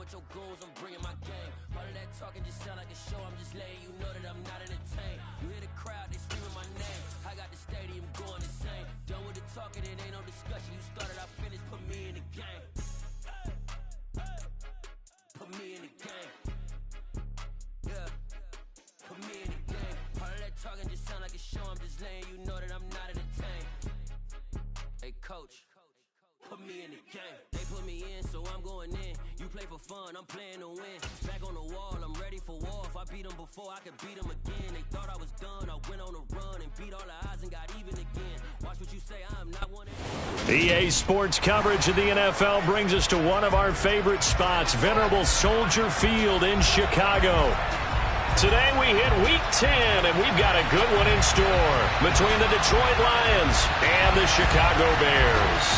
with your goons, I'm bringing my game. All of that talking just sound like a show, I'm just letting you know that I'm not entertained. You hear the crowd, they screaming my name. I got the stadium going insane. Done with the talking, it ain't no discussion. You started, I finished, put me in the game. Put me in the game. Yeah. Put me in the game. All of that talking just sound like a show, I'm just letting you know that I'm not entertained. Hey, coach. Put me in the game. They put me in, so I'm going in. You play for fun, I'm playing to win. Back on the wall, I'm ready for war. If I beat them before, I could beat them again. They thought I was done, I went on a run and beat all the odds and got even again. Watch what you say, I'm not one of them. EA Sports coverage of the NFL brings us to one of our favorite spots, venerable Soldier Field in Chicago. Today we hit Week 10, and we've got a good one in store between the Detroit Lions and the Chicago Bears.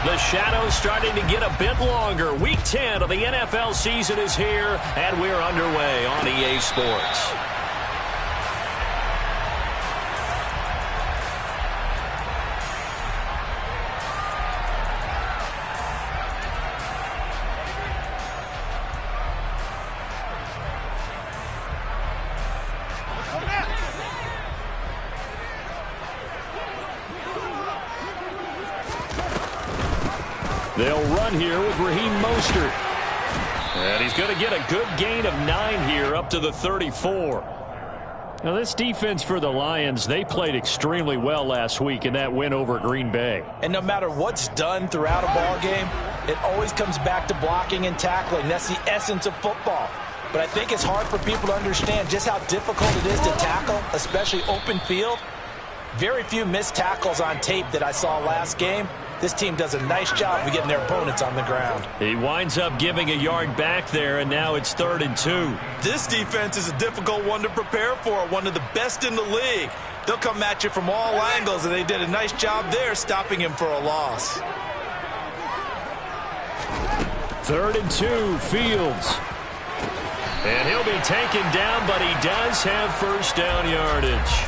The shadow's starting to get a bit longer. Week 10 of the NFL season is here, and we're underway on EA Sports. They'll run here with Raheem Mostert. And he's going to get a good gain of 9 here up to the 34. Now this defense for the Lions, they played extremely well last week in that win over Green Bay. And no matter what's done throughout a ball game, it always comes back to blocking and tackling. That's the essence of football. But I think it's hard for people to understand just how difficult it is to tackle, especially open field. Very few missed tackles on tape that I saw last game. This team does a nice job of getting their opponents on the ground. He winds up giving a yard back there, and now it's 3rd and 2. This defense is a difficult one to prepare for, one of the best in the league. They'll come at you from all angles, and they did a nice job there stopping him for a loss. 3rd and 2, Fields. And he'll be taken down, but he does have first down yardage.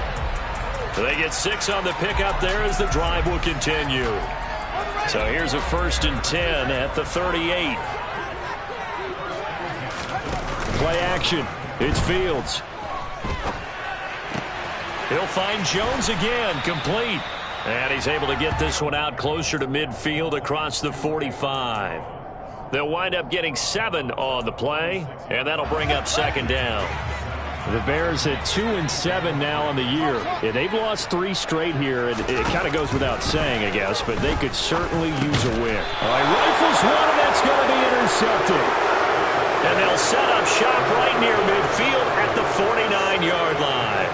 They get 6 on the pickup there as the drive will continue. So here's a 1st and 10 at the 38. Play action. It's Fields. He'll find Jones again, complete. And he's able to get this one out closer to midfield across the 45. They'll wind up getting 7 on the play, and that'll bring up 2nd down. The Bears at 2-7 now on the year. Yeah, they've lost 3 straight here. It kind of goes without saying, I guess, but they could certainly use a win. All right, rifles one, and that's going to be intercepted. And they'll set up shop right near midfield at the 49-yard line.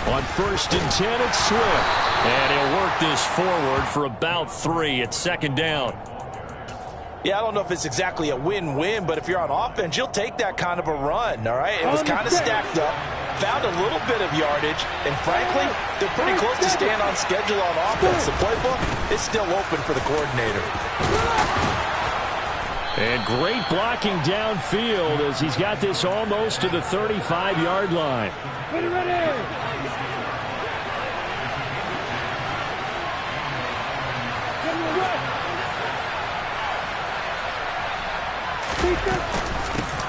On 1st and 10, it's Swift. And he'll work this forward for about 3 at 2nd down. Yeah, I don't know if it's exactly a win-win, but if you're on offense, you'll take that kind of a run, all right? It was kind of stacked up, found a little bit of yardage, and frankly, they're pretty close to staying on schedule on offense. The playbook is still open for the coordinator. And great blocking downfield as he's got this almost to the 35-yard line. Ready.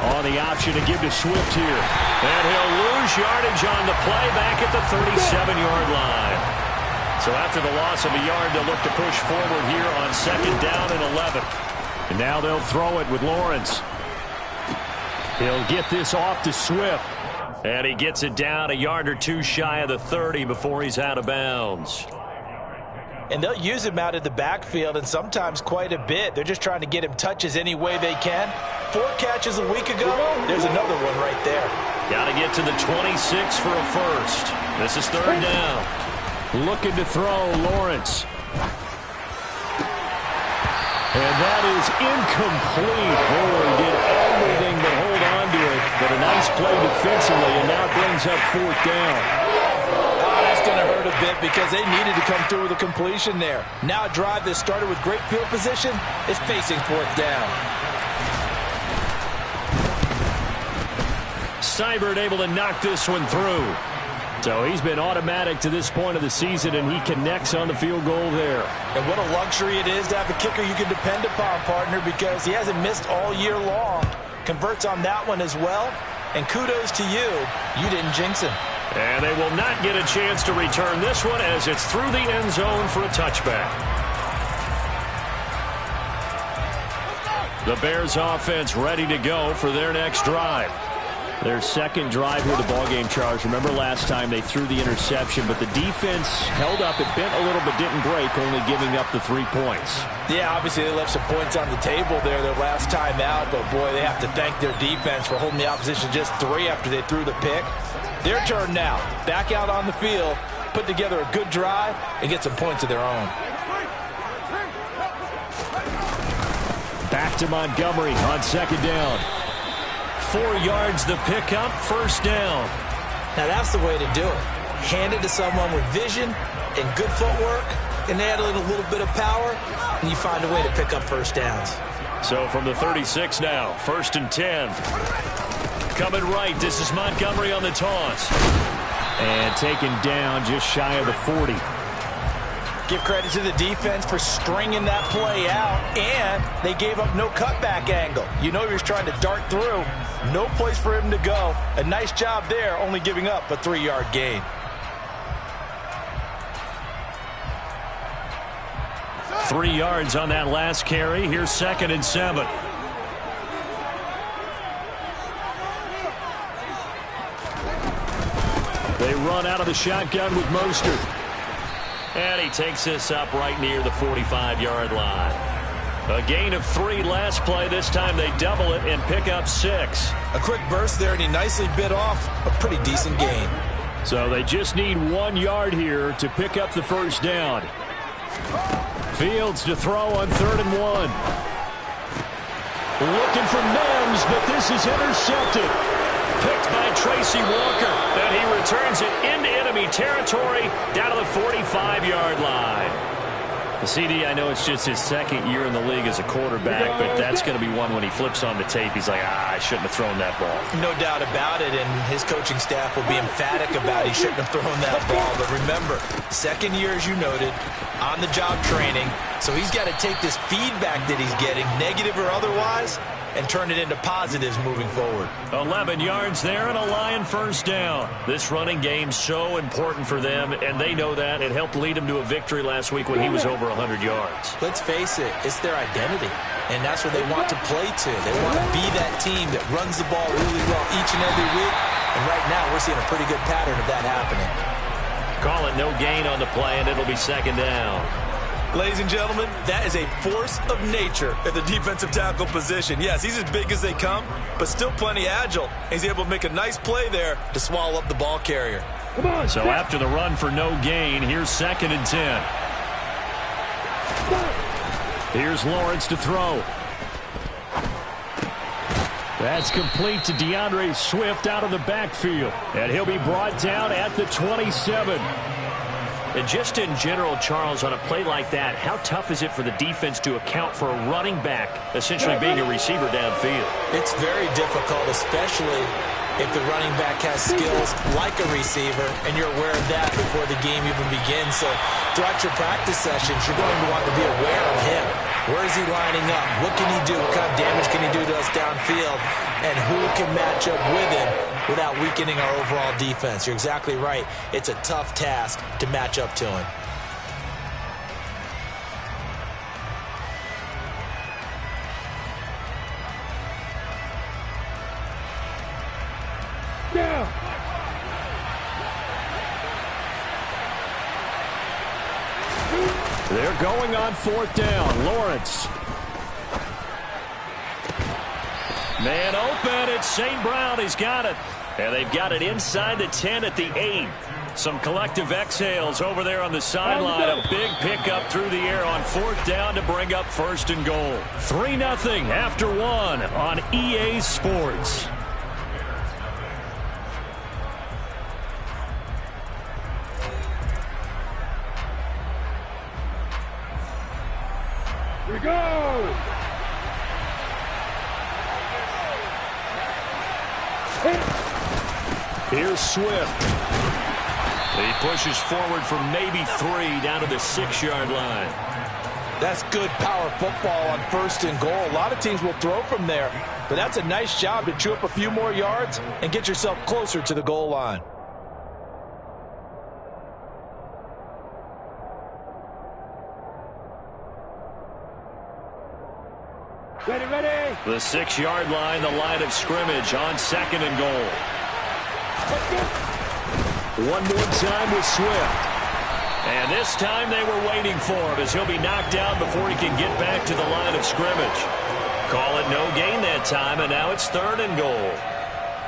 On the option to give to Swift here. And he'll lose yardage on the play back at the 37-yard line. So after the loss of a yard, they'll look to push forward here on 2nd down and 11. And now they'll throw it with Lawrence. He'll get this off to Swift. And he gets it down a yard or 2 shy of the 30 before he's out of bounds. And they'll use him out of the backfield, and sometimes quite a bit. They're just trying to get him touches any way they can. 4 catches a week ago. There's another one right there. Got to get to the 26 for a first. This is 3rd down. Looking to throw, Lawrence. And that is incomplete. Oh, he did everything but hold on to it. But a nice play defensively, and now brings up 4th down. That's going to hurt a bit because they needed to come through with a completion there. Now a drive that started with great field position is facing 4th down. Seibert able to knock this one through. So he's been automatic to this point of the season, and he connects on the field goal there. And what a luxury it is to have a kicker you can depend upon, partner, because he hasn't missed all year long. Converts on that one as well. And kudos to you. You didn't jinx him. And they will not get a chance to return this one as it's through the end zone for a touchback. The Bears offense ready to go for their next drive. Their second drive here, the ballgame, Charles. Remember last time they threw the interception, but the defense held up. It bent a little but didn't break, only giving up the 3 points. Yeah, obviously they left some points on the table there their last time out, but boy, they have to thank their defense for holding the opposition just 3 after they threw the pick. Their turn now. Back out on the field, put together a good drive, and get some points of their own. Back to Montgomery on second down. 4 yards the pickup, first down. Now that's the way to do it. Hand it to someone with vision and good footwork, and add a little bit of power, and you find a way to pick up first downs. So from the 36 now, 1st and 10. Coming right, this is Montgomery on the toss. And taken down just shy of the 40. Give credit to the defense for stringing that play out, and they gave up no cutback angle. You know he was trying to dart through. No place for him to go. A nice job there, only giving up a 3-yard gain. Three yards on that last carry. Here's 2nd and 7. They run out of the shotgun with Mostert. And he takes this up right near the 45-yard line. A gain of 3 last play. This time they double it and pick up 6. A quick burst there, and he nicely bit off a pretty decent gain. So they just need 1 yard here to pick up the first down. Fields to throw on 3rd and 1. Looking for Mims, but this is intercepted. Picked by Tracy Walker, and he returns it into enemy territory down to the 45-yard line. The CD, I know it's just his 2nd year in the league as a quarterback, but that's going to be one when he flips on the tape. He's like, I shouldn't have thrown that ball. No doubt about it, and his coaching staff will be emphatic about he shouldn't have thrown that ball. But remember, 2nd year, as you noted, on-the-job training, so he's got to take this feedback that he's getting, negative or otherwise, and turn it into positives moving forward. 11 yards there and a Lion first down. This running game's so important for them, and they know that. It helped lead them to a victory last week when he was over 100 yards. Let's face it, it's their identity, and that's what they want to play to. They want to be that team that runs the ball really well each and every week, and right now we're seeing a pretty good pattern of that happening. Call it no gain on the play, and it'll be 2nd down. Ladies and gentlemen, that is a force of nature at the defensive tackle position. Yes, he's as big as they come, but still plenty agile. He's able to make a nice play there to swallow up the ball carrier. So after the run for no gain, here's 2nd and 10. Here's Lawrence to throw. That's complete to DeAndre Swift out of the backfield. And he'll be brought down at the 27. And just in general, Charles, on a play like that, how tough is it for the defense to account for a running back essentially being a receiver downfield? It's very difficult, especially if the running back has skills like a receiver, and you're aware of that before the game even begins. So throughout your practice sessions, you're going to want to be aware of him. Where is he lining up? What can he do? What kind of damage can he do to us downfield? And who can match up with him without weakening our overall defense? You're exactly right. It's a tough task to match up to him. They're going on 4th down. Lawrence. Man open. It's St. Brown. He's got it. And they've got it inside the 10 at the 8. Some collective exhales over there on the sideline. A big pickup through the air on 4th down to bring up 1st and goal. 3-0 after 1 on EA Sports. Here we go! Hit! Here's Swift. He pushes forward for maybe 3 down to the 6-yard line. That's good power football on 1st and goal. A lot of teams will throw from there, but that's a nice job to chew up a few more yards and get yourself closer to the goal line. Ready, ready. The 6-yard line, the line of scrimmage on 2nd and goal. One more time with Swift. And this time they were waiting for him as he'll be knocked down before he can get back to the line of scrimmage. Call it no gain that time, and now it's 3rd and goal.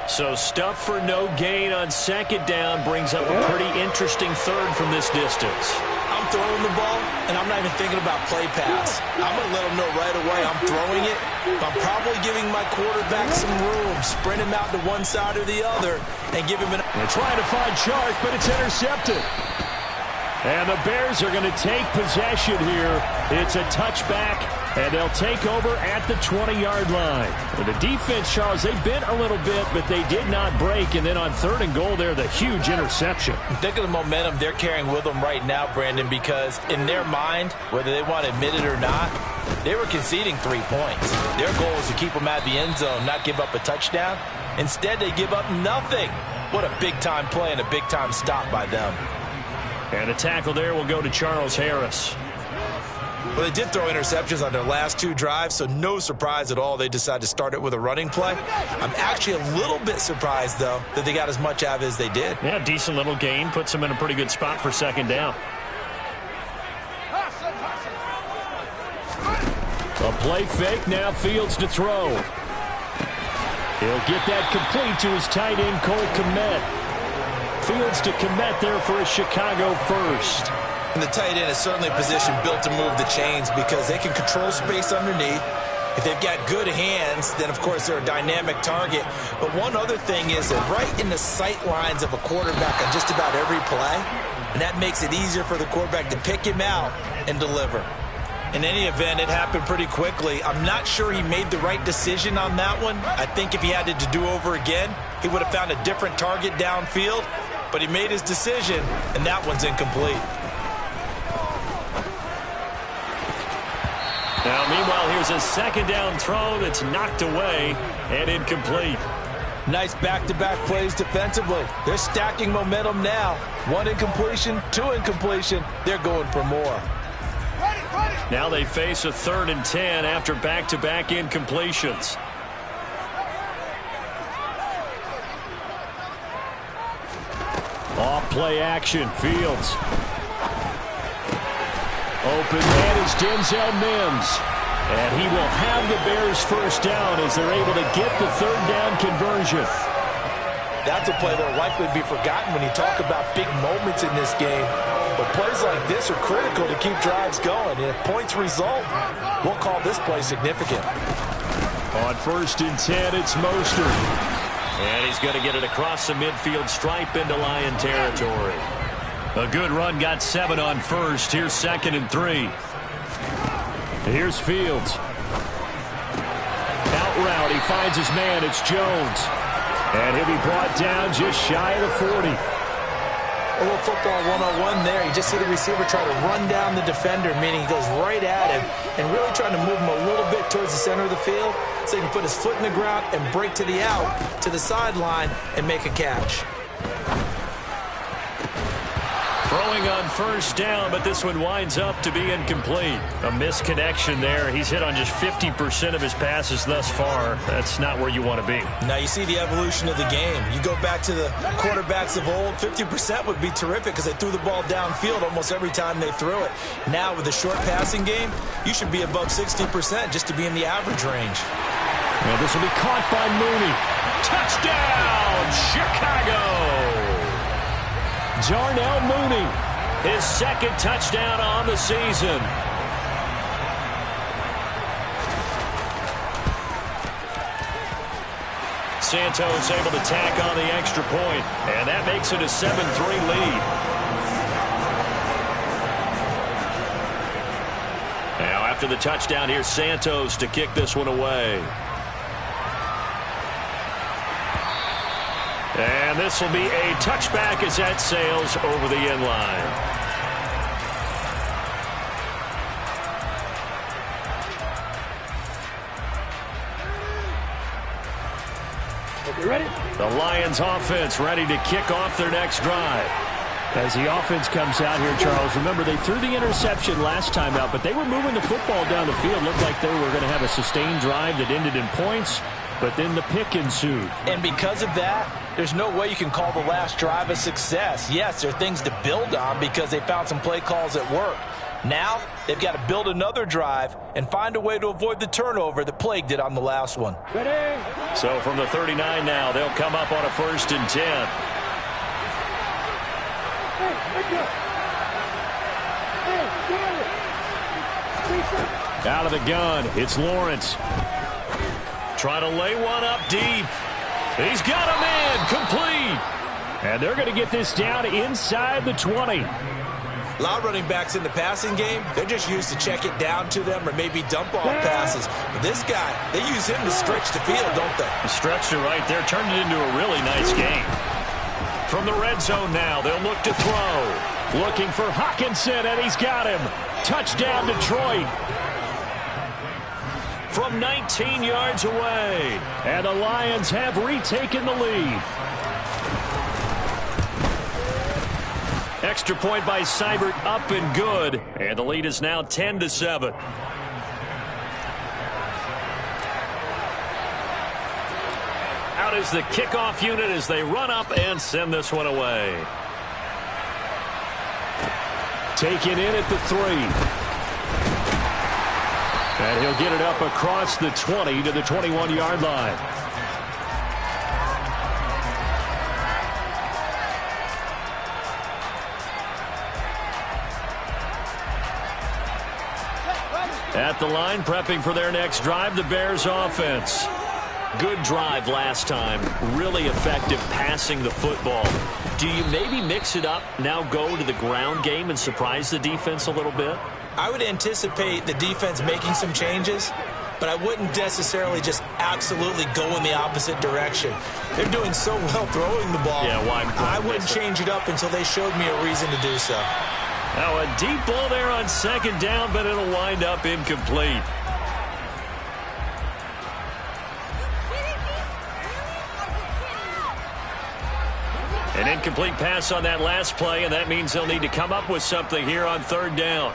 So stuff for no gain on 2nd down brings up a pretty interesting 3rd from this distance. I'm throwing the ball, and I'm not even thinking about play pass. I'm going to let him know right away I'm throwing it. I'm probably giving my quarterback some room, sprint him out to one side or the other, and give him an... They're trying to find Chark, but it's intercepted. And the Bears are going to take possession here. It's a touchback, and they'll take over at the 20-yard line. And the defense, Charles, they bent a little bit, but they did not break. And then on 3rd and goal there, the huge interception. Think of the momentum they're carrying with them right now, Brandon, because in their mind, whether they want to admit it or not, they were conceding 3 points. Their goal is to keep them at the end zone, not give up a touchdown. Instead, they give up nothing. What a big-time play and a big-time stop by them. And a tackle there will go to Charles Harris. Well, they did throw interceptions on their last 2 drives, so no surprise at all they decided to start it with a running play. I'm actually a little bit surprised, though, that they got as much out of it as they did. Yeah, decent little gain. Puts them in a pretty good spot for 2nd down. A play fake, now Fields to throw. He'll get that complete to his tight end, Cole Kmet. Fields to Kmet there for a Chicago first. And the tight end is certainly a position built to move the chains because they can control space underneath. If they've got good hands, then, of course, they're a dynamic target. But one other thing is they're right in the sight lines of a quarterback on just about every play, and that makes it easier for the quarterback to pick him out and deliver. In any event, it happened pretty quickly. I'm not sure he made the right decision on that one. I think if he had to do over again, he would have found a different target downfield. But he made his decision, and that one's incomplete. Now, meanwhile, here's a 2nd down throw that's knocked away and incomplete. Nice back-to-back plays defensively. They're stacking momentum now. 1 incompletion, 2 incompletion. They're going for more. Now they face a 3rd and 10 after back-to-back incompletions. Off play action, Fields. Open man is Denzel Mims. And he will have the Bears first down as they're able to get the 3rd down conversion. That's a play that will likely be forgotten when you talk about big moments in this game. But plays like this are critical to keep drives going. And if points result, we'll call this play significant. On 1st and 10, it's Mostert. And he's going to get it across the midfield stripe into Lion territory. A good run, got 7 on 1st. Here's 2nd and 3. Here's Fields. Out route, he finds his man. It's Jones. And he'll be brought down just shy of the 40. A little football 101 there. You just see the receiver try to run down the defender, meaning he goes right at him and really trying to move him a little bit towards the center of the field so he can put his foot in the ground and break to the out, to the sideline, and make a catch. Throwing on 1st down, but this one winds up to be incomplete. A misconnection there. He's hit on just 50% of his passes thus far. That's not where you want to be. Now you see the evolution of the game. You go back to the quarterbacks of old, 50% would be terrific because they threw the ball downfield almost every time they threw it. Now with the short passing game, you should be above 60% just to be in the average range. Well, this will be caught by Mooney. Touchdown, Chicago! Darnell Mooney, his 2nd touchdown on the season. Santos able to tack on the extra point, and that makes it a 7-3 lead. Now after the touchdown, here's Santos to kick this one away. And And this will be a touchback as that sails over the end line. You ready? The Lions offense ready to kick off their next drive. As the offense comes out here, Charles, remember they threw the interception last time out, but they were moving the football down the field. Looked like they were going to have a sustained drive that ended in points, but then the pick ensued. And because of that, there's no way you can call the last drive a success. Yes, there are things to build on because they found some play calls that work. Now, they've got to build another drive and find a way to avoid the turnover that plagued it on the last one. Ready? So from the 39 now, they'll come up on a 1st and 10. Out of the gun, it's Lawrence. Trying to lay one up deep. He's got a man, complete. And they're going to get this down inside the 20. A lot of running backs in the passing game, they're just used to check it down to them or maybe dump off passes. But this guy, they use him to stretch the field, don't they? Stretched it right there, turned it into a really nice game. From the red zone now, they'll look to throw. Looking for Hawkinson, and he's got him. Touchdown, Detroit. From 19 yards away. And the Lions have retaken the lead. Extra point by Seibert, up and good. And the lead is now 10-7. Out is the kickoff unit as they run up and send this one away. Taken in at the 3. And he'll get it up across the 20 to the 21-yard line. At the line, prepping for their next drive, the Bears offense. Good drive last time. Really effective passing the football. Do you maybe mix it up, now go to the ground game and surprise the defense a little bit? I would anticipate the defense making some changes, but I wouldn't necessarily just absolutely go in the opposite direction. They're doing so well throwing the ball. Yeah, why I wouldn't change it up until they showed me a reason to do so. Now a deep ball there on 2nd down, but it'll wind up incomplete. An incomplete pass on that last play, and that means they'll need to come up with something here on 3rd down.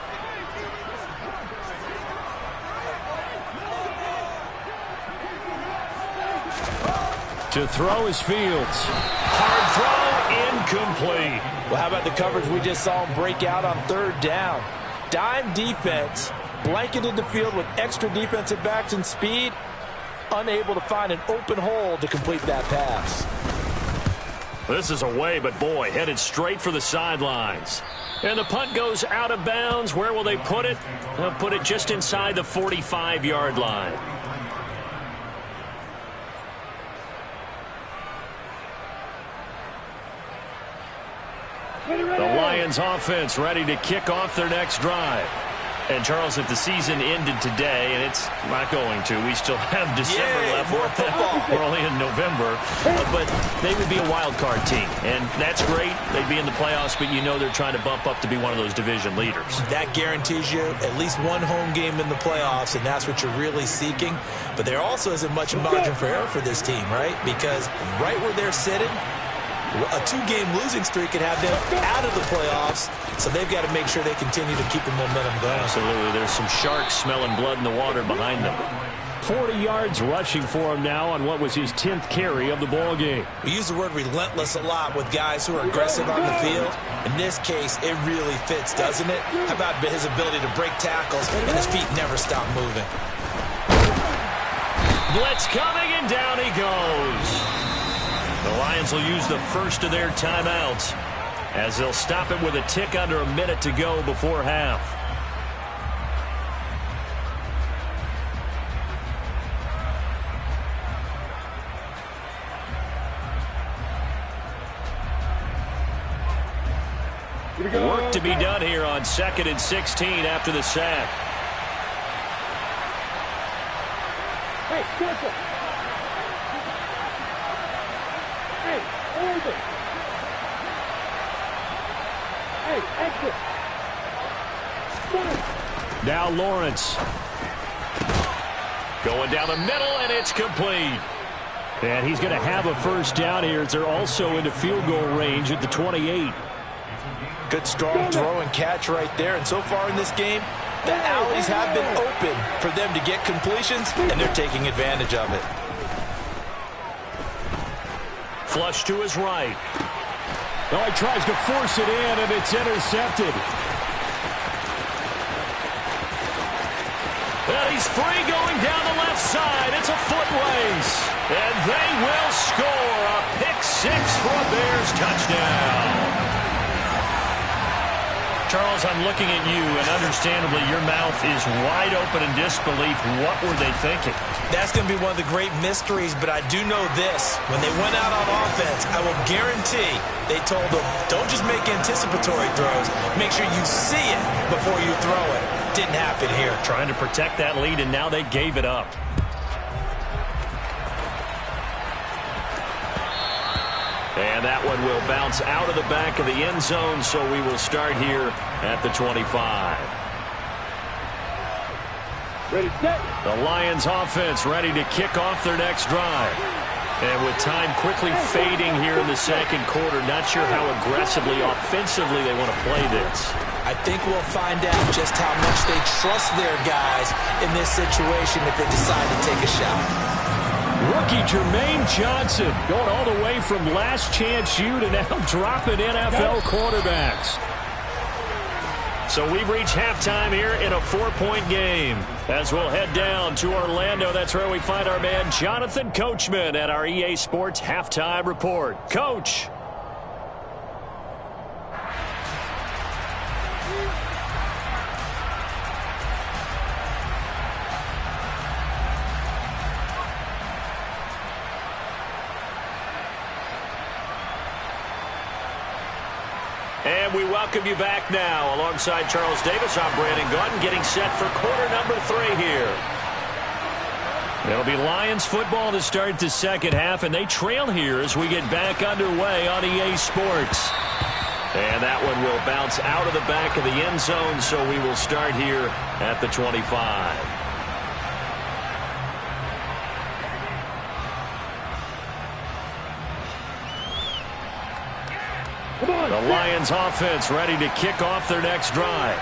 To throw is Fields. Hard throw, incomplete. Well, how about the coverage we just saw him break out on 3rd down? Dime defense, blanketed the field with extra defensive backs and speed, unable to find an open hole to complete that pass. This is away, but boy, headed straight for the sidelines. And the punt goes out of bounds. Where will they put it? They'll put it just inside the 45-yard line. The Lions offense ready to kick off their next drive. And, Charles, if the season ended today, and it's not going to, we still have December left. More football. We're only in November. But they would be a wild card team. And that's great. They'd be in the playoffs, but you know they're trying to bump up to be one of those division leaders. That guarantees you at least one home game in the playoffs, and that's what you're really seeking. But there also isn't much margin for error for this team, right? Because right where they're sitting, a 2-game losing streak could have them out of the playoffs, so they've got to make sure they continue to keep the momentum going. Absolutely. There's some sharks smelling blood in the water behind them. 40 yards rushing for him now on what was his 10th carry of the ball game. We use the word relentless a lot with guys who are aggressive on the field. In this case, it really fits, doesn't it? How about his ability to break tackles and his feet never stop moving? Blitz coming, and down he goes. The Lions will use the first of their timeouts as they'll stop it with a tick under a minute to go before half. Work to be done here on 2nd and 16 after the sack. Hey, careful. Hey, Hey, exit. Now Lawrence. Going down the middle, and it's complete. And he's going to have a first down here as they're also into field goal range at the 28. Good strong throw and catch right there. And so far in this game, the alleys have been open for them to get completions, and they're taking advantage of it. Flush to his right. Oh, he tries to force it in, and it's intercepted. And he's free going down the left side. It's a foot race. And they will score a pick-6 for a Bears touchdown. Charles, I'm looking at you, and understandably, your mouth is wide open in disbelief. What were they thinking? That's going to be one of the great mysteries, but I do know this. When they went out on offense, I will guarantee they told them, don't just make anticipatory throws. Make sure you see it before you throw it. Didn't happen here. Trying to protect that lead, and now they gave it up. And that one will bounce out of the back of the end zone, so we will start here at the 25. Ready, set. The Lions offense ready to kick off their next drive. And with time quickly fading here in the second quarter, not sure how aggressively, offensively they want to play this. I think we'll find out just how much they trust their guys in this situation if they decide to take a shot. Rookie Jermaine Johnson going all the way from last chance you to now dropping NFL quarterbacks. So we've reached halftime here in a 4-point game. As we'll head down to Orlando, that's where we find our man Jonathan Coachman at our EA Sports Halftime Report. Coach. And we welcome you back now. Alongside Charles Davis, I'm Brandon Gaudin, getting set for quarter number 3 here. It'll be Lions football to start the second half, and they trail here as we get back underway on EA Sports. And that one will bounce out of the back of the end zone, so we will start here at the 25. The Lions offense ready to kick off their next drive.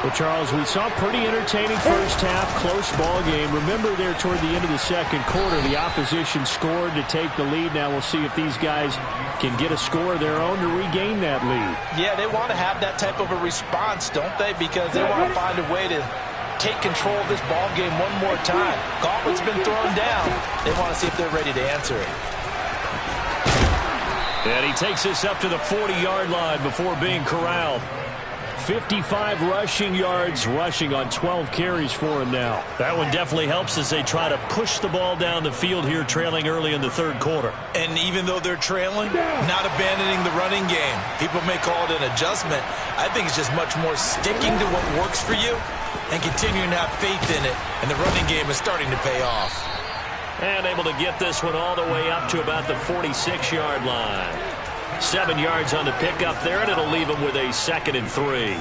Well, Charles, we saw a pretty entertaining first half, close ball game. Remember there toward the end of the second quarter, the opposition scored to take the lead. Now we'll see if these guys can get a score of their own to regain that lead. Yeah, they want to have that type of a response, don't they? Because they want to find a way to take control of this ball game one more time. Gauntlet's been thrown down. They want to see if they're ready to answer it. And he takes us up to the 40-yard line before being corralled. 55 rushing yards, rushing on 12 carries for him now. That one definitely helps as they try to push the ball down the field here, trailing early in the third quarter. And even though they're trailing, not abandoning the running game. People may call it an adjustment. I think it's just much more sticking to what works for you and continuing to have faith in it. And the running game is starting to pay off. And able to get this one all the way up to about the 46-yard line. 7 yards on the pickup there, and it'll leave them with a 2nd and 3.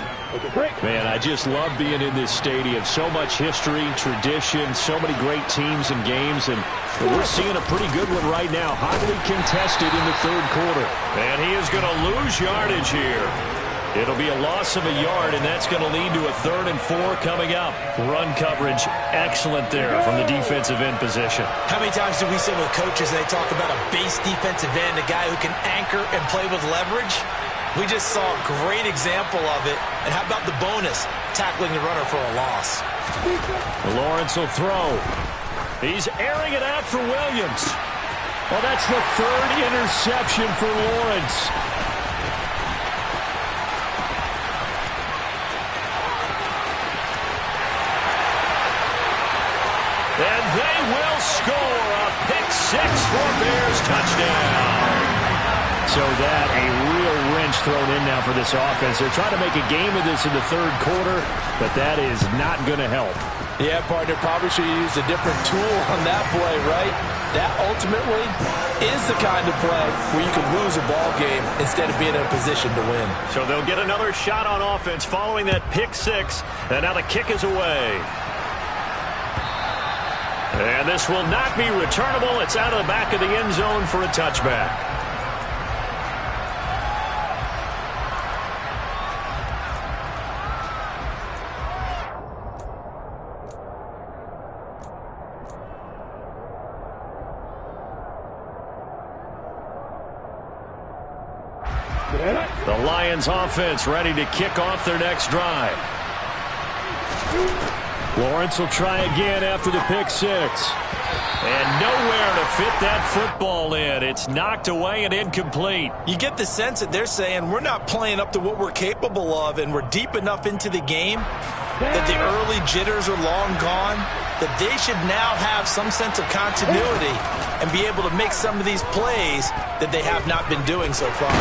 Man, I just love being in this stadium. So much history, tradition, so many great teams and games, and we're seeing a pretty good one right now. Hotly contested in the third quarter. And he is going to lose yardage here. It'll be a loss of a yard, and that's going to lead to a 3rd and 4 coming up. Run coverage, excellent there from the defensive end position. How many times do we sit with coaches and they talk about a base defensive end, a guy who can anchor and play with leverage? We just saw a great example of it. And how about the bonus, tackling the runner for a loss? Lawrence will throw. He's airing it out for Williams. Well, that's the 3rd interception for Lawrence. And they will score a pick-6 for Bears touchdown. So that a real wrench thrown in now for this offense. They're trying to make a game of this in the third quarter, but that is not going to help. Yeah, partner, probably should have used a different tool on that play, right? That ultimately is the kind of play where you can lose a ball game instead of being in a position to win. So they'll get another shot on offense following that pick six, and now the kick is away. And this will not be returnable. It's out of the back of the end zone for a touchback. The Lions offense ready to kick off their next drive. Lawrence will try again after the pick six. And nowhere to fit that football in. It's knocked away and incomplete. You get the sense that they're saying we're not playing up to what we're capable of, and we're deep enough into the game that the early jitters are long gone, that they should now have some sense of continuity and be able to make some of these plays that they have not been doing so far.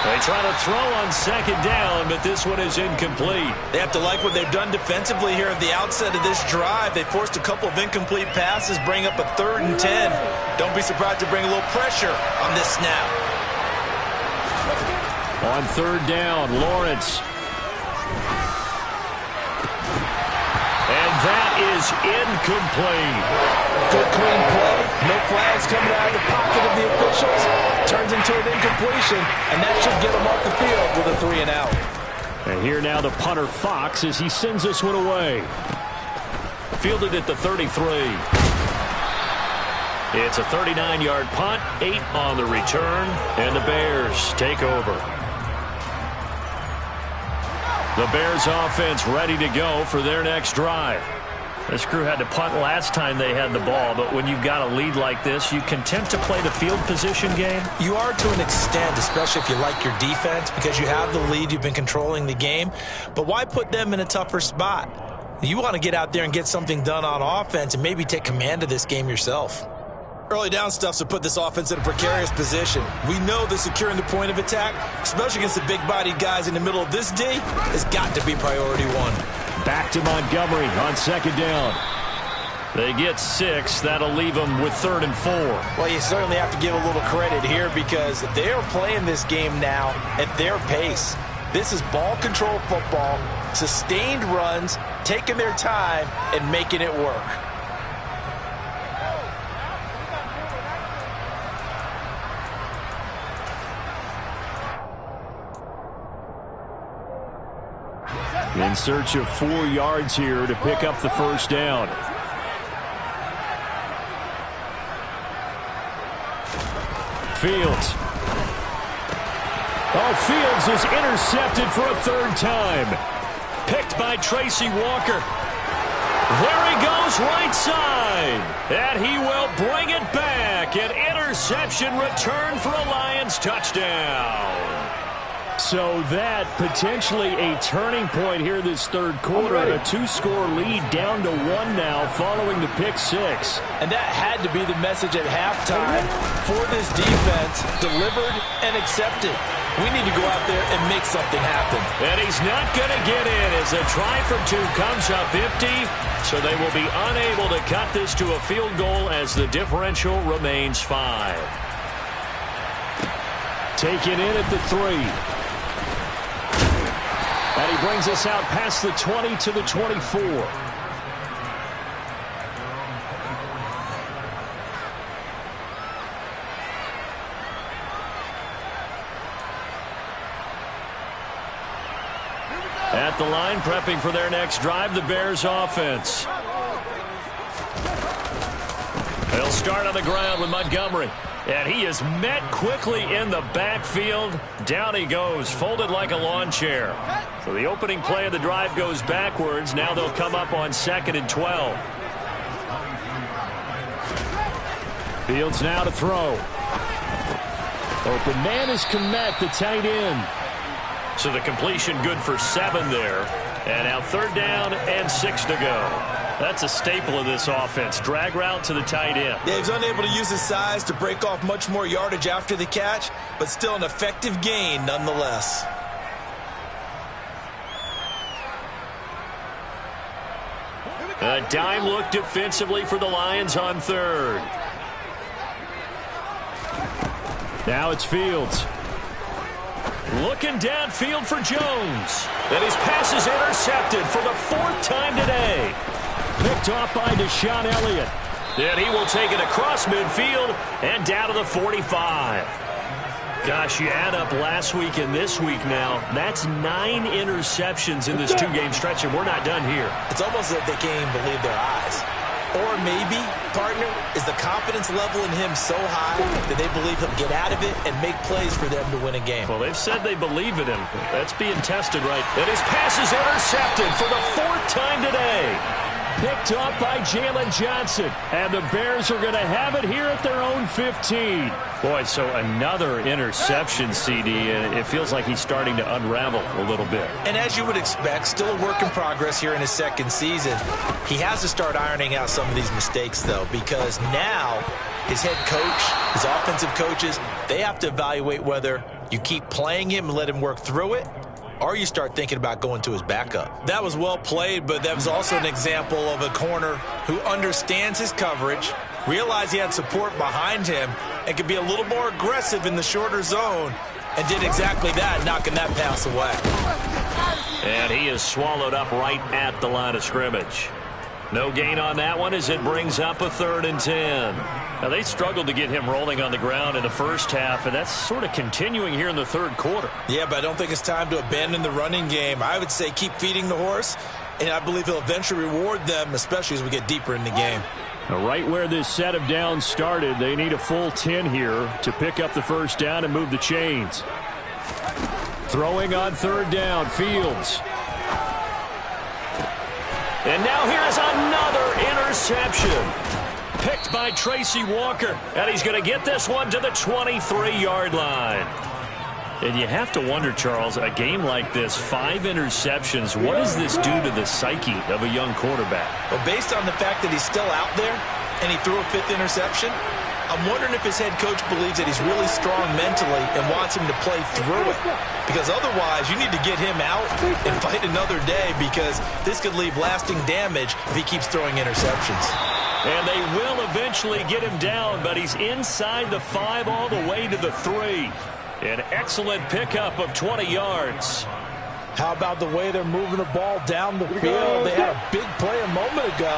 They try to throw on second down, but this one is incomplete. They have to like what they've done defensively here at the outset of this drive. They forced a couple of incomplete passes, bring up a 3rd and 10. Don't be surprised to bring a little pressure on this snap. On 3rd down, Lawrence. And that is incomplete. Good clean play. No flags coming out of the pocket of the officials. Turns into an incompletion, and that should get them off the field with a 3 and out. And here now the punter Fox as he sends this one away. Fielded at the 33. It's a 39-yard punt, 8 on the return, and the Bears take over. The Bears offense ready to go for their next drive. This crew had to punt last time they had the ball, but when you've got a lead like this, you content to play the field position game? You are to an extent, especially if you like your defense, because you have the lead, you've been controlling the game. But why put them in a tougher spot? You want to get out there and get something done on offense and maybe take command of this game yourself. Early down stuff to put this offense in a precarious position. We know that securing the point of attack, especially against the big-bodied guys in the middle of this D, has got to be priority one. Back to Montgomery on 2nd down. They get 6. That'll leave them with 3rd and 4. Well, you certainly have to give a little credit here because they are playing this game now at their pace. This is ball control football, sustained runs, taking their time, and making it work. In search of 4 yards here to pick up the 1st down. Fields. Oh, Fields is intercepted for a 3rd time. Picked by Tracy Walker. There he goes right side. And he will bring it back. An interception return for a Lions touchdown. So that potentially a turning point here this 3rd quarter. A 2-score lead down to 1 now following the pick six. And that had to be the message at halftime for this defense, delivered and accepted. We need to go out there and make something happen. And he's not going to get in as a try from 2 comes up empty. So they will be unable to cut this to a field goal as the differential remains 5. Taken in at the 3. And he brings us out past the 20 to the 24. At the line, prepping for their next drive, the Bears offense. They'll start on the ground with Montgomery. And he is met quickly in the backfield. Down he goes, folded like a lawn chair. So the opening play of the drive goes backwards. Now they'll come up on 2nd and 12. Fields now to throw. Open man is Kmet, the tight end. So the completion good for 7 there. And now 3rd down and 6 to go. That's a staple of this offense. Drag route to the tight end. Yeah, he's unable to use his size to break off much more yardage after the catch, but still an effective gain nonetheless. A dime look defensively for the Lions on 3rd. Now it's Fields. Looking downfield for Jones. And his pass is intercepted for the 4th time today. Picked off by Deshaun Elliott. And he will take it across midfield and down to the 45. Gosh, you add up last week and this week now, that's 9 interceptions in this 2-game stretch, and we're not done here. It's almost like they can't even believe their eyes. Or maybe, partner, is the confidence level in him so high that they believe he'll get out of it and make plays for them to win a game. Well, they've said they believe in him. That's being tested right. And his pass is intercepted for the 4th time today. Picked off by Jalen Johnson. And the Bears are going to have it here at their own 15. Boy, so another interception, CD, and it feels like he's starting to unravel a little bit. And as you would expect, still a work in progress here in his 2nd season. He has to start ironing out some of these mistakes, though, because now his head coach, his offensive coaches, they have to evaluate whether you keep playing him and let him work through it, or you start thinking about going to his backup. That was well played, but that was also an example of a corner who understands his coverage, realized he had support behind him, and could be a little more aggressive in the shorter zone, and did exactly that, knocking that pass away. And he is swallowed up right at the line of scrimmage. No gain on that one as it brings up a 3rd and 10. Now, they struggled to get him rolling on the ground in the first half, and that's sort of continuing here in the 3rd quarter. Yeah, but I don't think it's time to abandon the running game. I would say keep feeding the horse, and I believe he'll eventually reward them, especially as we get deeper in the game. Now, right where this set of downs started, they need a full 10 here to pick up the 1st down and move the chains. Throwing on 3rd down, Fields. And now here is another interception. Picked by Tracy Walker. And he's going to get this one to the 23-yard line. And you have to wonder, Charles, a game like this, 5 interceptions, what does this do to the psyche of a young quarterback? Well, based on the fact that he's still out there and he threw a 5th interception, I'm wondering if his head coach believes that he's really strong mentally and wants him to play through it. Because otherwise, you need to get him out and fight another day, because this could leave lasting damage if he keeps throwing interceptions. And they will eventually get him down, but he's inside the 5 all the way to the 3. An excellent pickup of 20 yards. How about the way they're moving the ball down the field? They had a big play a moment ago.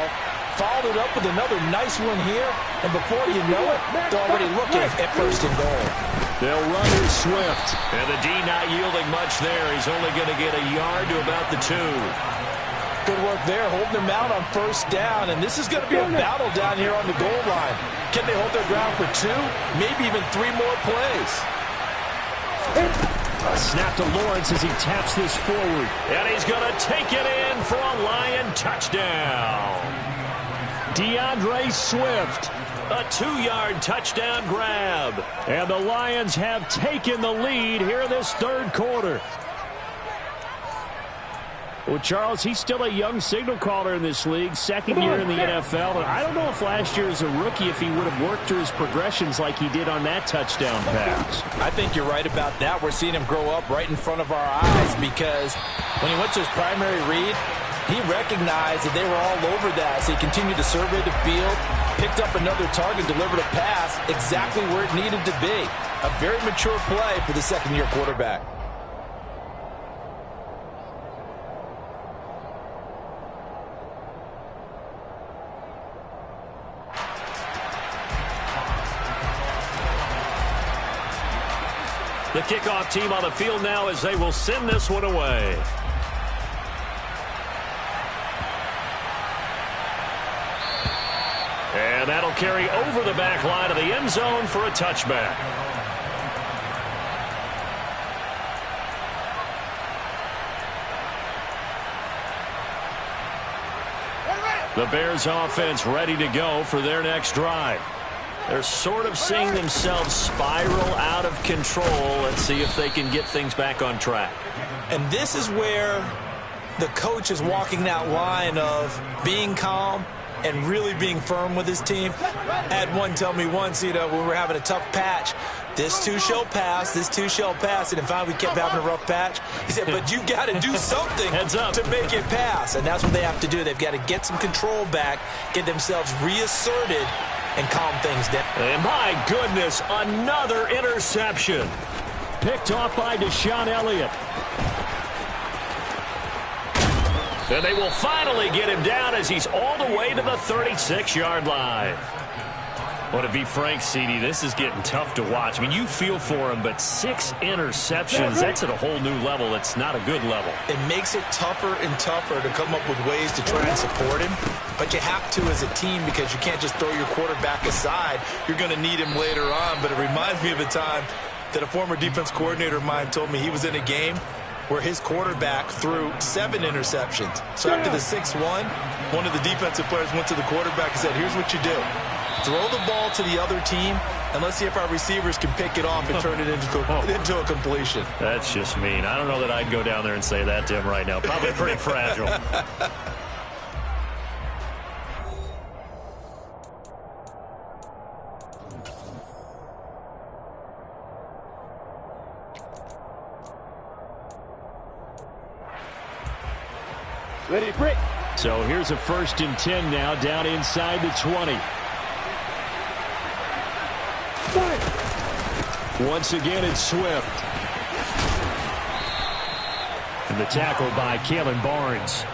Followed it up with another nice one here. And before you know it, they're already looking at 1st and goal. They'll run it Swift. And the D not yielding much there. He's only going to get a yard to about the 2. Good work there, holding them out on 1st down. And this is going to be a battle down here on the goal line. Can they hold their ground for 2? Maybe even 3 more plays. A snap to Lawrence as he taps this forward. And he's going to take it in for a Lion touchdown. DeAndre Swift. A 2-yard touchdown grab. And the Lions have taken the lead here in this 3rd quarter. Well, Charles, he's still a young signal caller in this league, 2nd year in the NFL. And I don't know if last year as a rookie, if he would have worked through his progressions like he did on that touchdown pass. I think you're right about that. We're seeing him grow up right in front of our eyes, because when he went to his primary read, he recognized that they were all over that. So he continued to survey the field, picked up another target, delivered a pass exactly where it needed to be. A very mature play for the 2nd-year quarterback. The kickoff team on the field now as they will send this one away. And that'll carry over the back line of the end zone for a touchback. The Bears offense ready to go for their next drive. They're sort of seeing themselves spiral out of control. Let's see if they can get things back on track. And this is where the coach is walking that line of being calm and really being firm with his team. I had one tell me once, when we were having a tough patch, this too shall pass, this too shall pass. And finally we kept having a rough patch. He said, but you got to do something to make it pass. And that's what they have to do. They've got to get some control back, get themselves reasserted, and calm things down. And my goodness, another interception. Picked off by Deshaun Elliott. And they will finally get him down as he's all the way to the 36-yard line. Well, to be frank, CD, this is getting tough to watch. I mean, you feel for him, but 6 interceptions, that's at a whole new level. It's not a good level. It makes it tougher and tougher to come up with ways to try and support him. But you have to as a team because you can't just throw your quarterback aside. You're going to need him later on. But it reminds me of a time that a former defense coordinator of mine told me he was in a game where his quarterback threw 7 interceptions. So after the 6-1, one of the defensive players went to the quarterback and said, here's what you do. Throw the ball to the other team, and let's see if our receivers can pick it off and turn it into a completion. That's just mean. I don't know that I'd go down there and say that to him right now. Probably pretty fragile. Ready, break. So here's a 1st and 10 now, down inside the 20. Once again, it's Swift. And the tackle by Kalen Barnes.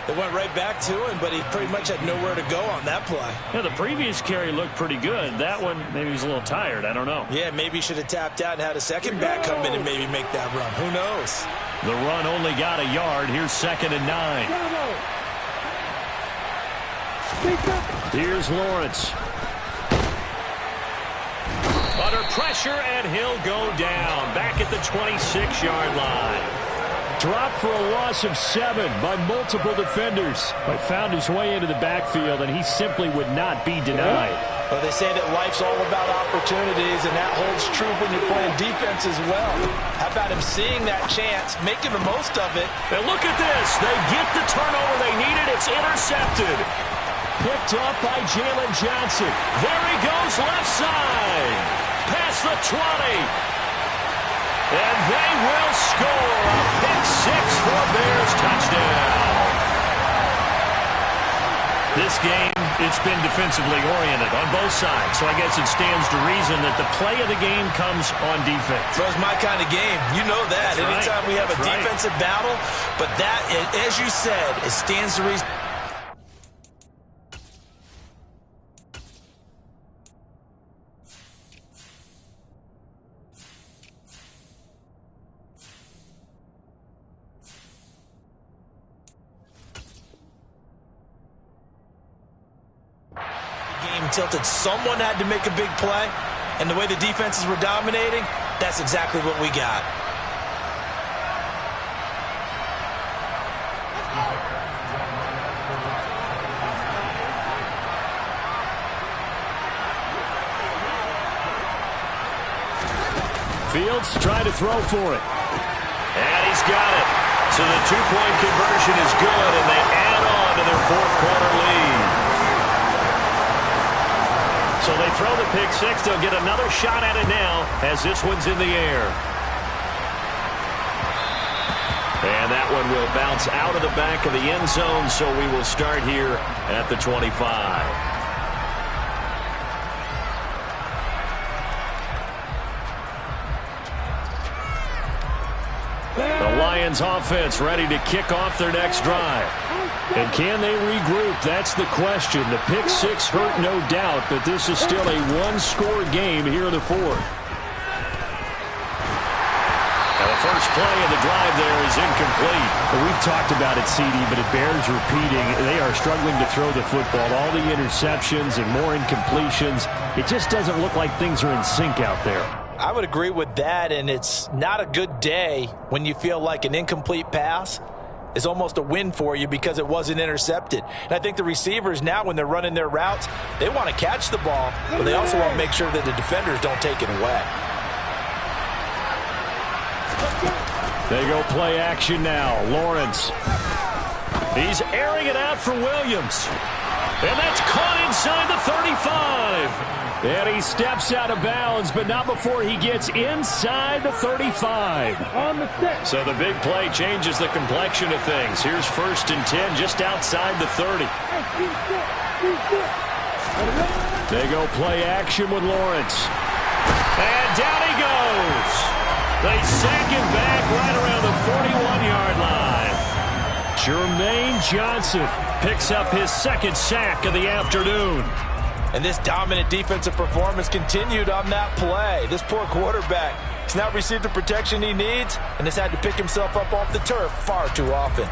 They went right back to him, but he pretty much had nowhere to go on that play. Yeah, the previous carry looked pretty good. That one, maybe he was a little tired. I don't know. Yeah, maybe he should have tapped out and had a second back come in and maybe make that run. Who knows? The run only got a yard. Here's 2nd and 9. Here's Lawrence. Under pressure, and he'll go down. Back at the 26-yard line. Dropped for a loss of 7 by multiple defenders. But found his way into the backfield, and he simply would not be denied. Well, they say that life's all about opportunities, and that holds true when you're playing defense as well. How about him seeing that chance, making the most of it? And look at this. They get the turnover they needed. It's intercepted. Picked up by Jalen Johnson. There he goes, left side. Past the 20. And they will score a pick-6 for Bears touchdown. This game, it's been defensively oriented on both sides, so I guess it stands to reason that the play of the game comes on defense. So it's my kind of game. You know that. That's anytime right. we have a defensive battle, but that, as you said, it stands to reason. Tilted. Someone had to make a big play, and the way the defenses were dominating, that's exactly what we got. Fields trying to throw for it. And he's got it. So the 2-point conversion is good, and they add on to their 4th-quarter lead. So they throw the pick-6. They'll get another shot at it now as this one's in the air. And that one will bounce out of the back of the end zone, so we will start here at the 25. The Lions offense ready to kick off their next drive. And can they regroup? That's the question. The pick-6 hurt, no doubt, but this is still a 1-score game here in the 4th. And the first play of the drive there is incomplete. Well, we've talked about it, CD, but it bears repeating. They are struggling to throw the football. All the interceptions and more incompletions. It just doesn't look like things are in sync out there. I would agree with that, and it's not a good day when you feel like an incomplete pass is almost a win for you because it wasn't intercepted. And I think the receivers now, when they're running their routes, they want to catch the ball, but they also want to make sure that the defenders don't take it away. They go play action now. Lawrence. He's airing it out for Williams. And that's caught inside the 35. And he steps out of bounds, but not before he gets inside the 35. On the set. So the big play changes the complexion of things. Here's 1st and 10 just outside the 30. They go play action with Lawrence. And down he goes. They sack him back right around the 41-yard line. Jermaine Johnson picks up his second sack of the afternoon. And this dominant defensive performance continued on that play. This poor quarterback has not received the protection he needs and has had to pick himself up off the turf far too often.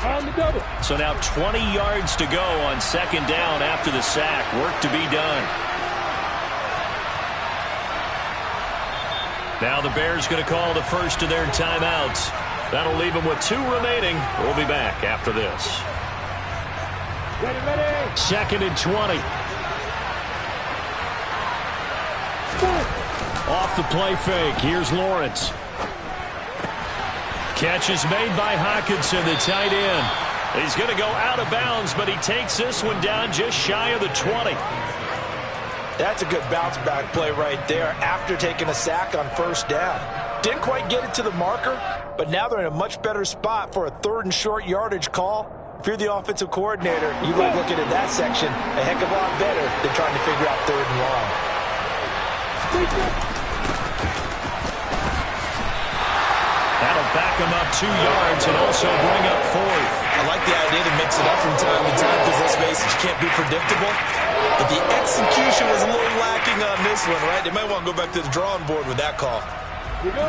On the double. So now 20 yards to go on second down after the sack. Work to be done. Now the Bears going to call the first of their timeouts. That'll leave them with 2 remaining. We'll be back after this. Ready. Second and 20. Off the play fake. Here's Lawrence. Catch is made by Hockenson, the tight end. He's going to go out of bounds, but he takes this one down just shy of the 20. That's a good bounce back play right there after taking a sack on first down. Didn't quite get it to the marker, but now they're in a much better spot for a 3rd and short yardage call. If you're the offensive coordinator, you like looking at that section a heck of a lot better than trying to figure out 3rd and long. That'll back him up 2 yards and also bring up 4th. I like the idea to mix it up from time to time because, let's face it, you can't be predictable. But the execution was a little lacking on this one, right? They might want to go back to the drawing board with that call. Here we go.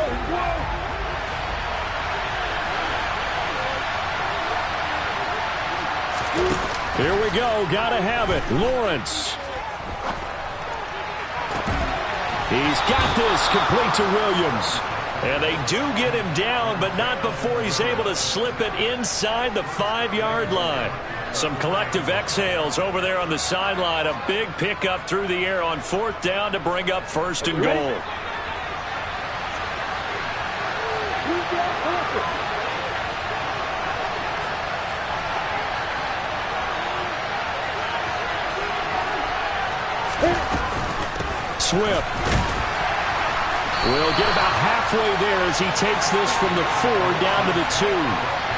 Here we go. Gotta have it. Lawrence. He's got this complete to Williams. And they do get him down, but not before he's able to slip it inside the 5-yard line. Some collective exhales over there on the sideline. A big pickup through the air on 4th down to bring up 1st and goal. Swift will get about halfway there as he takes this from the 4 down to the 2.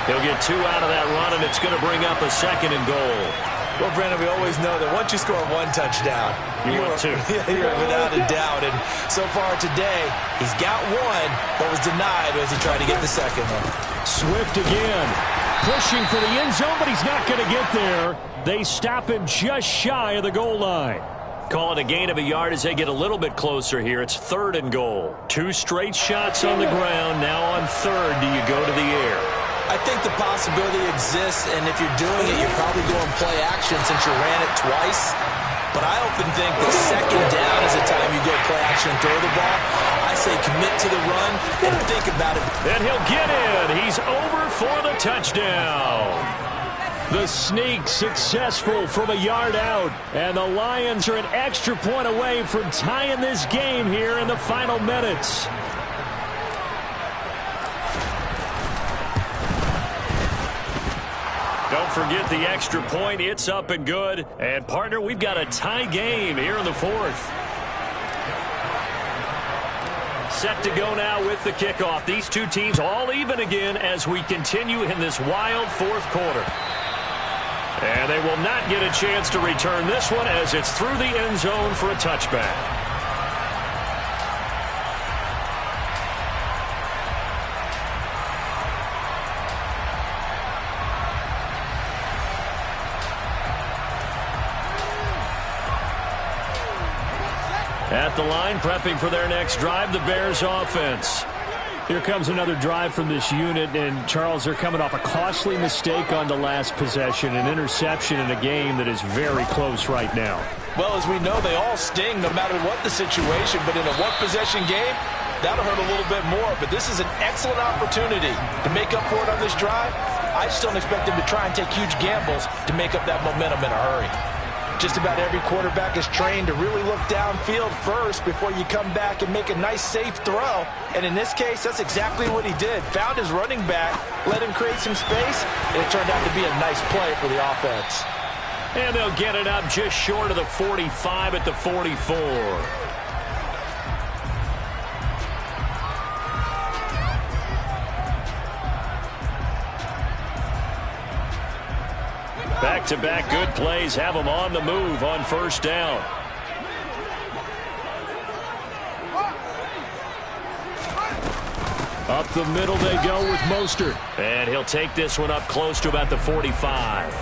He'll get 2 out of that run, and it's going to bring up a 2nd and goal. Well, Brandon, we always know that once you score 1 touchdown, you want 2. You're without a doubt. And so far today, he's got 1, but was denied as he tried to get the 2nd one. Swift again, pushing for the end zone, but he's not going to get there. They stop him just shy of the goal line. Call it a gain of a yard as they get a little bit closer here. It's 3rd and goal. 2 straight shots on the ground. Now on 3rd, do you go to the air? I think the possibility exists, and if you're doing it, you're probably going play action since you ran it twice. But I often think the 2nd down is the time you go play action and throw the ball. I say commit to the run and think about it. And he'll get in. He's over for the touchdown. The sneak successful from a yard out. And the Lions are an extra point away from tying this game here in the final minutes. Don't forget the extra point. It's up and good. And, partner, we've got a tie game here in the 4th. Set to go now with the kickoff. These 2 teams all even again as we continue in this wild 4th quarter. And they will not get a chance to return this one as it's through the end zone for a touchback. At the line, prepping for their next drive, the Bears offense. Here comes another drive from this unit, and Charles, they're coming off a costly mistake on the last possession, an interception in a game that is very close right now. Well, as we know, they all sting no matter what the situation, but in a one-possession game, that'll hurt a little bit more. But this is an excellent opportunity to make up for it on this drive. I just don't expect them to try and take huge gambles to make up that momentum in a hurry. Just about every quarterback is trained to really look downfield first before you come back and make a nice, safe throw. And in this case, that's exactly what he did. Found his running back, let him create some space, and it turned out to be a nice play for the offense. And they'll get it up just short of the 45 at the 44. Back-to-back good plays have them on the move on first down. Up the middle they go with Mostert. And he'll take this one up close to about the 45.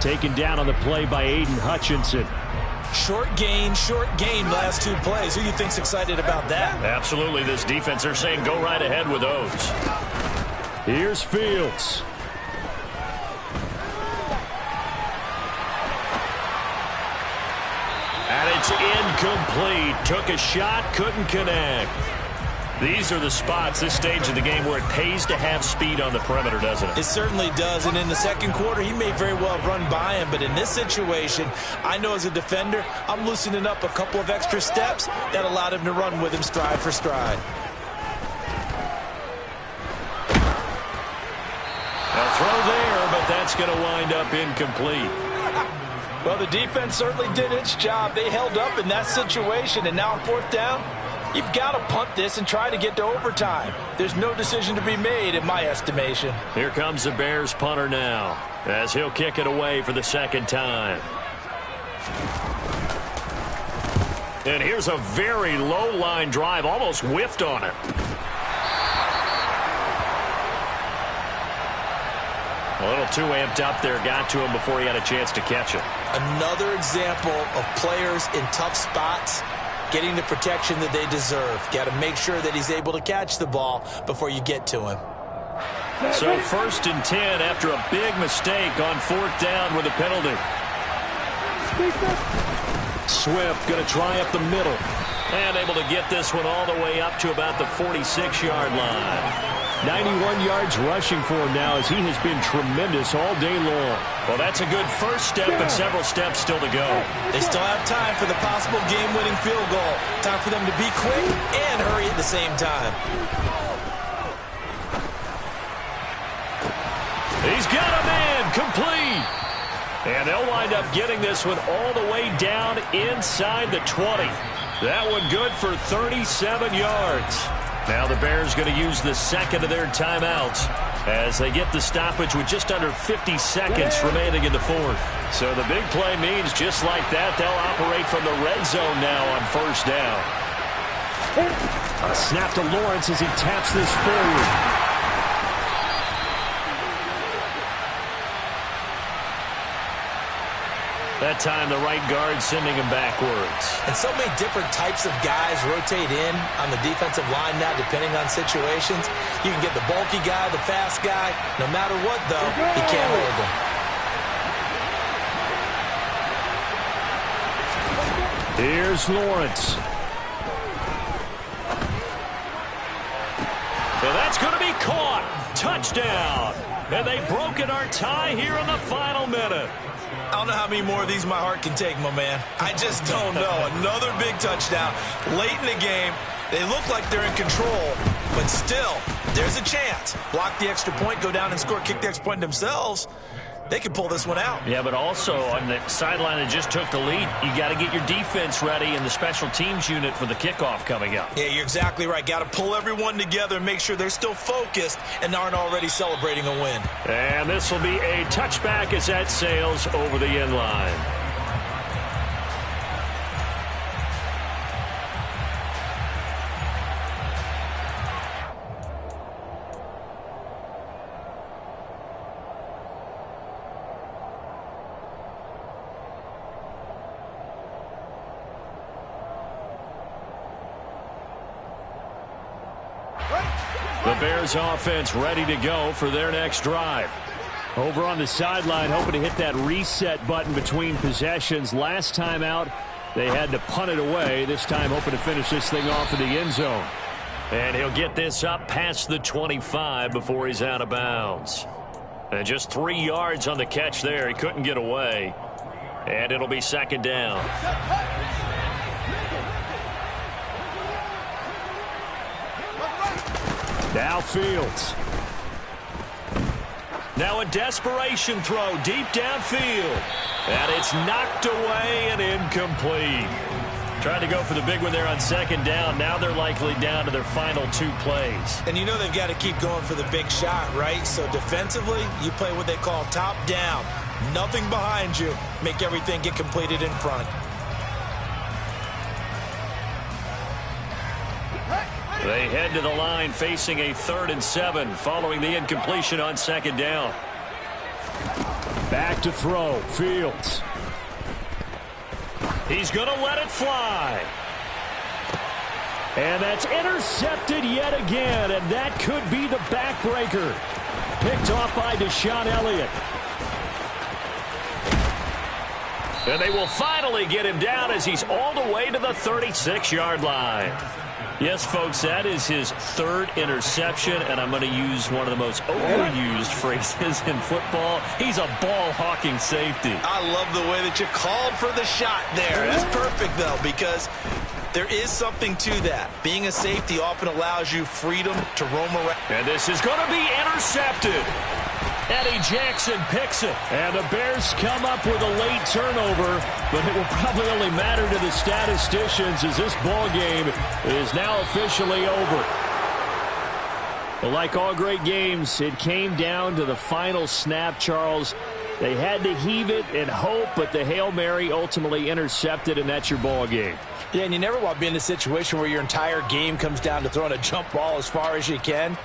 Taken down on the play by Aiden Hutchinson. Short gain last two plays. Who do you think's excited about that? Absolutely. This defense, they're saying go right ahead with those. Here's Fields. And it's incomplete. Took a shot, couldn't connect. These are the spots, this stage of the game, where it pays to have speed on the perimeter, doesn't it? It certainly does, and in the second quarter, he may very well have run by him, but in this situation, I know as a defender, I'm loosening up a couple of extra steps that allowed him to run with him stride for stride. A throw there, but that's going to wind up incomplete. Well, the defense certainly did its job. They held up in that situation, and now on fourth down, you've got to punt this and try to get to overtime. There's no decision to be made in my estimation. Here comes the Bears punter now, as he'll kick it away for the second time. And here's a very low line drive, almost whiffed on it. A little too amped up there, got to him before he had a chance to catch it. Another example of players in tough spots getting the protection that they deserve. Got to make sure that he's able to catch the ball before you get to him. So 1st and 10 after a big mistake on fourth down with a penalty. Swift going to try up the middle. And able to get this one all the way up to about the 46-yard line. 91 yards rushing for him now as he has been tremendous all day long. Well, that's a good first step, but several steps still to go. They still have time for the possible game-winning field goal. Time for them to be quick and hurry at the same time. He's got a man complete. And they'll wind up getting this one all the way down inside the 20. That one good for 37 yards. Now the Bears going to use the second of their timeouts as they get the stoppage with just under 50 seconds remaining in the fourth. So the big play means just like that, they'll operate from the red zone now on first down. A snap to Lawrence as he taps this forward. That time the right guard sending him backwards. And so many different types of guys rotate in on the defensive line now depending on situations. You can get the bulky guy, the fast guy. No matter what, though, he can't hold them. Here's Lawrence. And that's going to be caught. Touchdown. And they've broken our tie here in the final minute. I don't know how many more of these my heart can take, my man. I just don't know. Another big touchdown late in the game. They look like they're in control, but still, there's a chance. Block the extra point, go down and score, kick the extra point themselves. They could pull this one out. Yeah, but also on the sideline that just took the lead, you got to get your defense ready and the special teams unit for the kickoff coming up. Yeah, you're exactly right. Got to pull everyone together and make sure they're still focused and aren't already celebrating a win. And this will be a touchback as that sails over the end line. The Bears offense ready to go for their next drive. Over on the sideline, hoping to hit that reset button between possessions. Last time out, they had to punt it away. This time, hoping to finish this thing off in the end zone. And he'll get this up past the 25 before he's out of bounds. And just 3 yards on the catch there. He couldn't get away. And it'll be second down. Now Fields. Now a desperation throw deep downfield. And it's knocked away and incomplete. Tried to go for the big one there on second down. Now they're likely down to their final 2 plays. And you know they've got to keep going for the big shot, right? So defensively, you play what they call top down. Nothing behind you. Make everything get completed in front. They head to the line facing a 3rd and 7 following the incompletion on second down. Back to throw. Fields. He's going to let it fly. And that's intercepted yet again, and that could be the backbreaker. Picked off by Deshaun Elliott. And they will finally get him down as he's all the way to the 36-yard line. Yes, folks, that is his 3rd interception, and I'm going to use one of the most overused phrases in football. He's a ball-hawking safety. I love the way that you called for the shot there. That's perfect, though, because there is something to that. Being a safety often allows you freedom to roam around. And this is going to be intercepted. Eddie Jackson picks it. And the Bears come up with a late turnover, but it will probably only matter to the statisticians as this ball game is now officially over. But like all great games, it came down to the final snap, Charles. They had to heave it and hope, but the Hail Mary ultimately intercepted, and that's your ball game. Yeah, and you never want to be in a situation where your entire game comes down to throwing a jump ball as far as you can.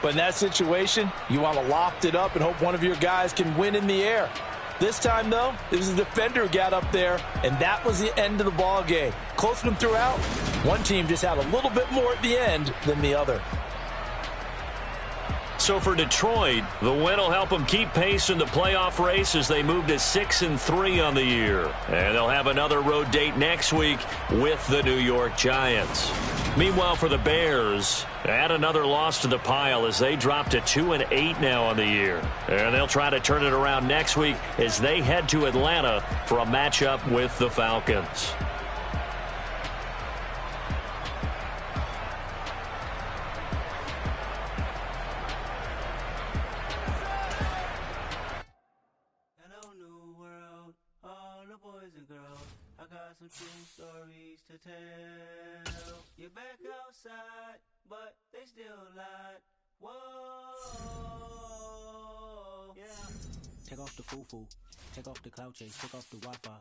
But in that situation, you want to loft it up and hope one of your guys can win in the air. This time, though, it was the defender who got up there, and that was the end of the ball game. Close to them throughout. One team just had a little bit more at the end than the other. So for Detroit, the win will help them keep pace in the playoff race as they move to 6-3 on the year. And they'll have another road date next week with the New York Giants. Meanwhile, for the Bears, add another loss to the pile as they drop to 2-8 now on the year. And they'll try to turn it around next week as they head to Atlanta for a matchup with the Falcons. Some true stories to tell. You're back outside, but they still lied. Whoa, yeah. Take off the foo-foo, take off the cloud chase, take off the Wi-Fi.